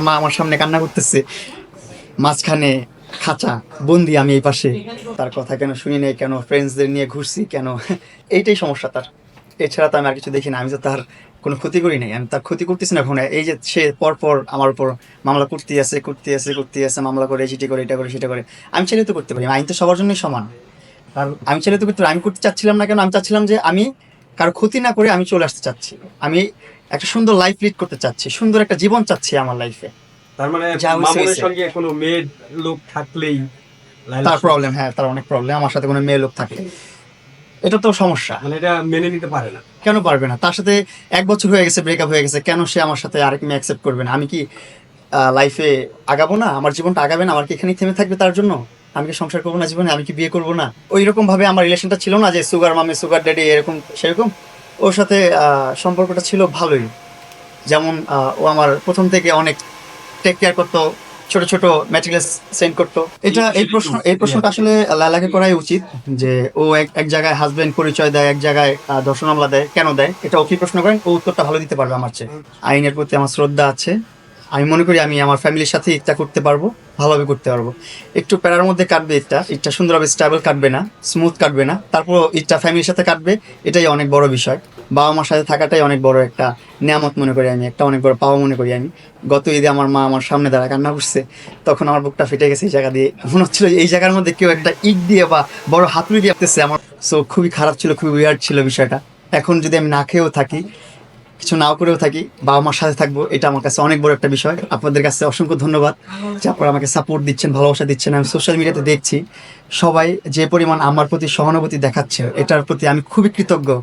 মা আমার সামনে কান্না করতেছে, মাঝখানে খাঁচা বন্দি, আমি এই পাশে। তার কথা কেন শুনি নাই, কেন ফ্রেন্ডসদের নিয়ে ঘুরছি কেন, এইটাই সমস্যা তার। এছাড়া তো আমি আর কিছু দেখি না। আমি তো তার কোনো ক্ষতি করি নাই, আমি তার ক্ষতি করতেছি না এখন। এই যে সে পরপর আমার উপর মামলা করতে আছে, মামলা করে, চিঠি করে, এটা করে সেটা করে। আমি চাইলে তো করতে পারি, আইন তো সবার জন্যই সমান। আর আমি চাইলে তো করতে পারি। আমি করতে চাচ্ছিলাম না কেন, আমি চাচ্ছিলাম যে আমি কারো ক্ষতি না করে আমি চলে আসতে চাচ্ছি। আমি একটা সুন্দর লাইফ লিড করতে চাচ্ছি, সুন্দর একটা জীবন চাচ্ছি আমার লাইফে। তার মানে যা হয়েছে মামুনের হয়েছে। সঙ্গে কোনো মেয়ে লোক থাকলেই লাইলার তার প্রবলেম, হ্যাঁ, তার অনেক প্রবলেম। আমার সাথে কোনো মেয়ে লোক থাকে, এটা তো সমস্যা। মানে এটা মেনে নিতে পারে না। কেন পারবে না? তার সাথে 1 বছর হয়ে গেছে, ব্রেকআপ হয়ে গেছে, কেন সে আমার সাথে আরেক মেয়ে অ্যাকসেপ্ট করবে না? আমি কি লাইফে আগাবো না? আমার জীবনটা আগাবে না? আমার কি এখানেই থেমে থাকবে তার জন্য? আমি কি সংসার করবো না জীবনে? আমি কি বিয়ে করবো না? ওই রকম ভাবে আমার রিলেশনটা ছিল না যে সুগার মামি সুগার ড্যাডি এরকম সেরকম। ওর সাথে সম্পর্কটা ছিল ভালোই। যেমন ও আমার প্রথম থেকে অনেক টেক কেয়ার করতো, ছোট ছোট ম্যাটেরিয়ালস সেন্ড করতো। এই প্রশ্নটা আসলে লালাকে করাই উচিত, যে ও এক এক জায়গায় হাজবেন্ড পরিচয় দেয়, এক জায়গায় ধর্ষণ মামলা দেয়, কেন দেয়? এটা ওকে প্রশ্ন করেন, ও উত্তরটা ভালো দিতে পারবে আমার চেয়ে। আইনের প্রতি আমার শ্রদ্ধা আছে। আমি মনে করি আমি আমার ফ্যামিলির সাথে ঈদটা করতে পারবো, ভালোভাবে করতে পারবো। একটু প্যারার মধ্যে কাটবে ঈদটা সুন্দরভাবে স্টেবল কাটবে না, স্মুথ কাটবে না, তারপর ঈদটা ফ্যামিলির সাথে কাটবে। এটাই অনেক বড় বিষয়। বাবা মার সাথে থাকাটাই অনেক বড় একটা নেয়ামত মনে করি আমি, একটা অনেক বড় পাওয়া মনে করি আমি। গত ঈদে আমার মা আমার সামনে দাঁড়ায় কান্না করছে, তখন আমার বুকটা ফেটে গেছে। এই জায়গা দিয়ে মনে হচ্ছিল এই জায়গার মধ্যে কেউ একটা ইট দিয়ে বা বড় হাতুড়ি দিয়ে আসতেছে আমার। সো খুবই খারাপ ছিল, খুবই উইয়ার্ড ছিল বিষয়টা। এখন যদি আমি না খেয়েও থাকি, কিছু নাও করেও থাকি, বাবা মার সাথে থাকবো, এটা আমার কাছে অনেক বড় একটা বিষয়। আপনাদের কাছে অসংখ্য ধন্যবাদ যে আপনারা আমাকে সাপোর্ট দিচ্ছেন, ভালোবাসা দিচ্ছেন। আমি সোশ্যাল মিডিয়াতে দেখছি সবাই যে পরিমাণ আমার প্রতি সহানুভূতি দেখাচ্ছেন, এটার প্রতি আমি খুবই কৃতজ্ঞ।